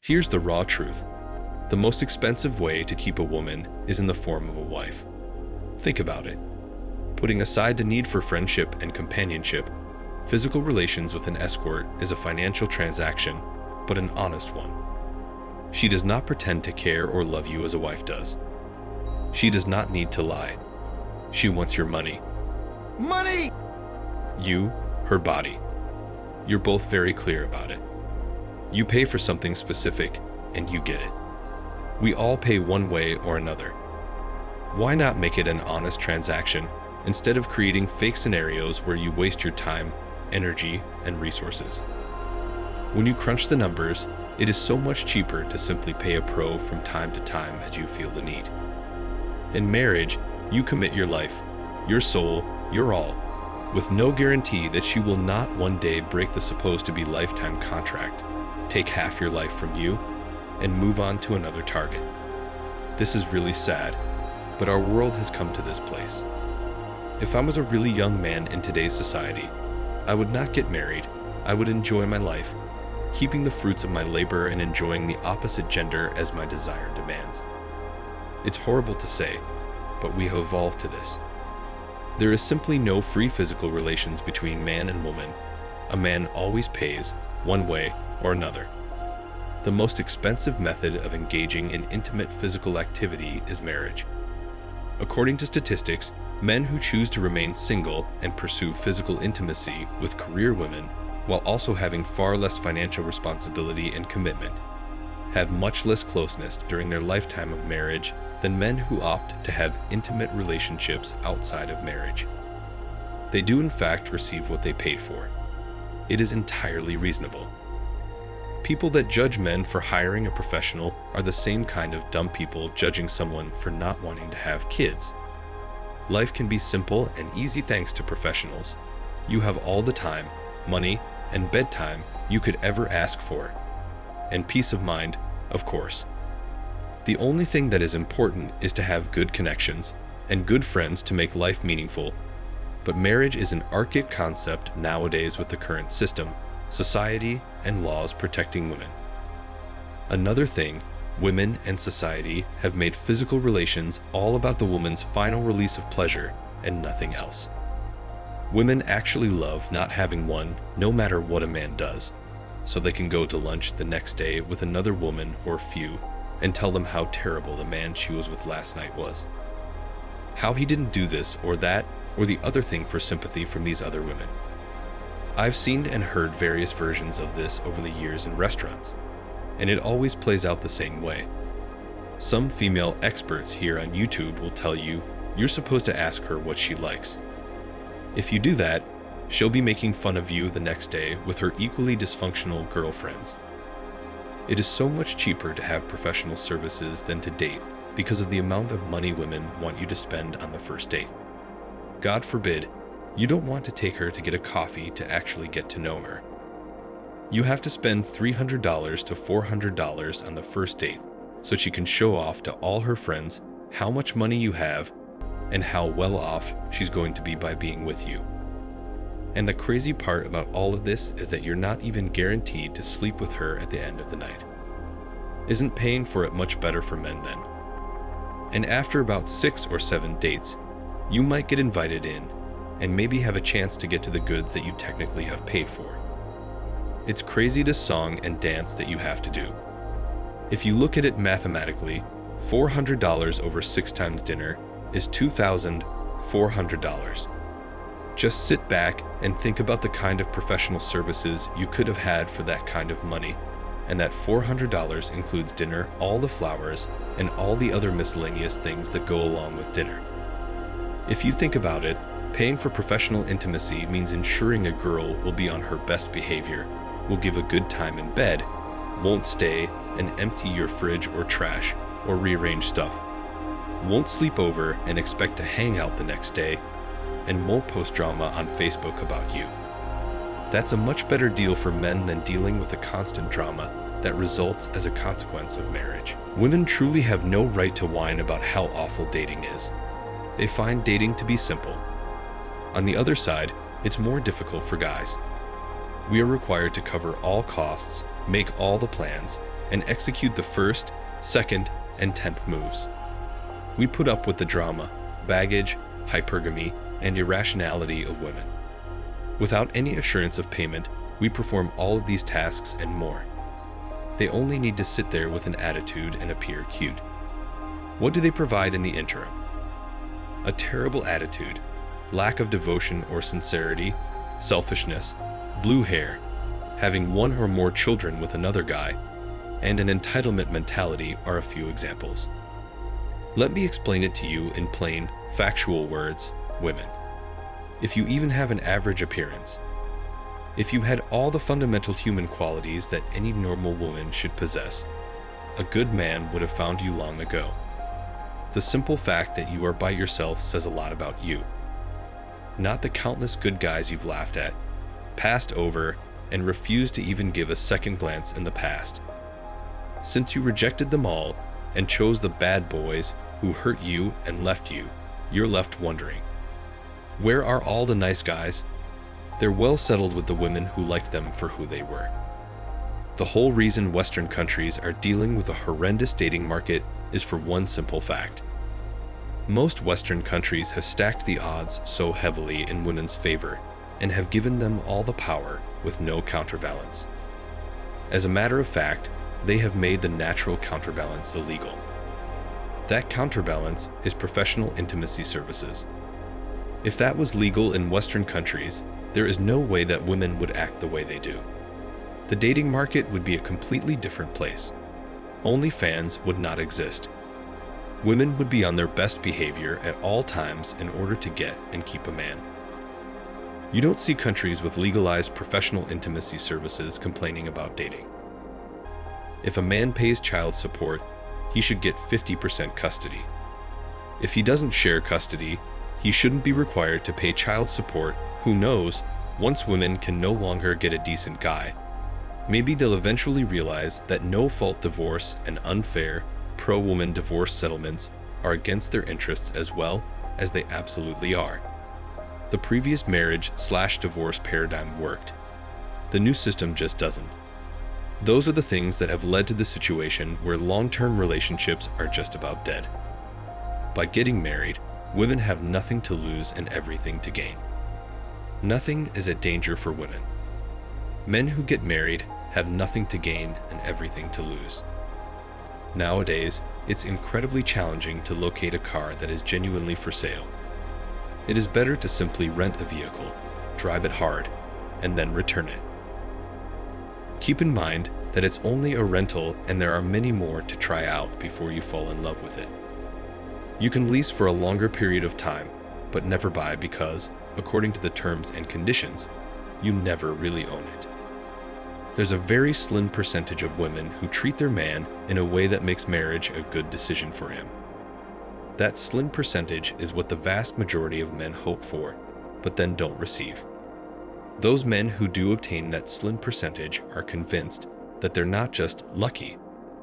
Here's the raw truth. The most expensive way to keep a woman is in the form of a wife. Think about it. Putting aside the need for friendship and companionship, physical relations with an escort is a financial transaction, but an honest one. She does not pretend to care or love you as a wife does. She does not need to lie. She wants your money. Money! You, her body. You're both very clear about it. You pay for something specific, and you get it. We all pay one way or another. Why not make it an honest transaction instead of creating fake scenarios where you waste your time, energy, and resources? When you crunch the numbers, it is so much cheaper to simply pay a pro from time to time as you feel the need. In marriage, you commit your life, your soul, your all, with no guarantee that she will not one day break the supposed to be lifetime contract, take half your life from you, and move on to another target. This is really sad, but our world has come to this place. If I was a really young man in today's society, I would not get married. I would enjoy my life, keeping the fruits of my labor and enjoying the opposite gender as my desire demands. It's horrible to say, but we have evolved to this. There is simply no free physical relations between man and woman. A man always pays, one way or another. The most expensive method of engaging in intimate physical activity is marriage. According to statistics, men who choose to remain single and pursue physical intimacy with career women while also having far less financial responsibility and commitment have much less closeness during their lifetime of marriage than men who opt to have intimate relationships outside of marriage. They do in fact receive what they paid for. It is entirely reasonable. People that judge men for hiring a professional are the same kind of dumb people judging someone for not wanting to have kids. Life can be simple and easy thanks to professionals. You have all the time, money, and bedtime you could ever ask for. And peace of mind, of course. The only thing that is important is to have good connections and good friends to make life meaningful. But marriage is an archaic concept nowadays with the current system, society, and laws protecting women. Another thing, women and society have made physical relations all about the woman's final release of pleasure and nothing else. Women actually love not having one no matter what a man does, so they can go to lunch the next day with another woman or few and tell them how terrible the man she was with last night was. How he didn't do this or that or the other thing for sympathy from these other women. I've seen and heard various versions of this over the years in restaurants, and it always plays out the same way. Some female experts here on YouTube will tell you you're supposed to ask her what she likes. If you do that, she'll be making fun of you the next day with her equally dysfunctional girlfriends. It is so much cheaper to have professional services than to date because of the amount of money women want you to spend on the first date. God forbid, you don't want to take her to get a coffee to actually get to know her. You have to spend $300 to $400 on the first date so she can show off to all her friends how much money you have and how well off she's going to be by being with you. And the crazy part about all of this is that you're not even guaranteed to sleep with her at the end of the night. Isn't paying for it much better for men then? And after about 6 or 7 dates, you might get invited in and maybe have a chance to get to the goods that you technically have paid for. It's crazy to song and dance that you have to do. If you look at it mathematically, $400 over 6 times dinner is $2,400. Just sit back and think about the kind of professional services you could have had for that kind of money, and that $400 includes dinner, all the flowers, and all the other miscellaneous things that go along with dinner. If you think about it, paying for professional intimacy means ensuring a girl will be on her best behavior, will give a good time in bed, won't stay and empty your fridge or trash or rearrange stuff, won't sleep over and expect to hang out the next day, and won't post drama on Facebook about you. That's a much better deal for men than dealing with the constant drama that results as a consequence of marriage. Women truly have no right to whine about how awful dating is. They find dating to be simple. On the other side, it's more difficult for guys. We are required to cover all costs, make all the plans, and execute the first, second, and 10th moves. We put up with the drama, baggage, hypergamy, and irrationality of women. Without any assurance of payment, we perform all of these tasks and more. They only need to sit there with an attitude and appear cute. What do they provide in the interim? A terrible attitude, lack of devotion or sincerity, selfishness, blue hair, having one or more children with another guy, and an entitlement mentality are a few examples. Let me explain it to you in plain, factual words, women. If you even have an average appearance, if you had all the fundamental human qualities that any normal woman should possess, a good man would have found you long ago. The simple fact that you are by yourself says a lot about you. Not the countless good guys you've laughed at, passed over, and refused to even give a second glance in the past. Since you rejected them all and chose the bad boys who hurt you and left you, you're left wondering, where are all the nice guys? They're well settled with the women who liked them for who they were. The whole reason Western countries are dealing with a horrendous dating market is for one simple fact. Most Western countries have stacked the odds so heavily in women's favor and have given them all the power with no counterbalance. As a matter of fact, they have made the natural counterbalance illegal. That counterbalance is professional intimacy services. If that was legal in Western countries, there is no way that women would act the way they do. The dating market would be a completely different place. OnlyFans would not exist. Women would be on their best behavior at all times in order to get and keep a man. You don't see countries with legalized professional intimacy services complaining about dating. If a man pays child support, he should get 50% custody. If he doesn't share custody, he shouldn't be required to pay child support. Who knows, once women can no longer get a decent guy, maybe they'll eventually realize that no-fault divorce and unfair, pro-woman divorce settlements are against their interests as well as they absolutely are. The previous marriage/divorce paradigm worked. The new system just doesn't. Those are the things that have led to the situation where long-term relationships are just about dead. By getting married, women have nothing to lose and everything to gain. Nothing is a danger for women. Men who get married have nothing to gain and everything to lose. Nowadays, it's incredibly challenging to locate a car that is genuinely for sale. It is better to simply rent a vehicle, drive it hard, and then return it. Keep in mind that it's only a rental and there are many more to try out before you fall in love with it. You can lease for a longer period of time, but never buy because, according to the terms and conditions, you never really own it. There's a very slim percentage of women who treat their man in a way that makes marriage a good decision for him. That slim percentage is what the vast majority of men hope for, but then don't receive. Those men who do obtain that slim percentage are convinced that they're not just lucky,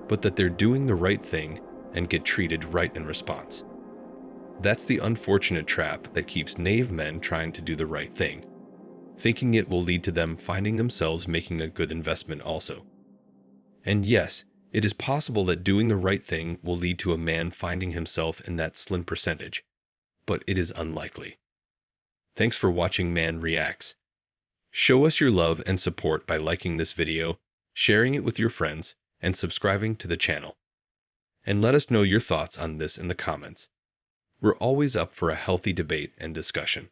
but that they're doing the right thing and get treated right in response. That's the unfortunate trap that keeps naive men trying to do the right thing, thinking it will lead to them finding themselves making a good investment also. And yes, it is possible that doing the right thing will lead to a man finding himself in that slim percentage, but it is unlikely. Thanks for watching Man Reacts. Show us your love and support by liking this video, sharing it with your friends, and subscribing to the channel. And let us know your thoughts on this in the comments. We're always up for a healthy debate and discussion.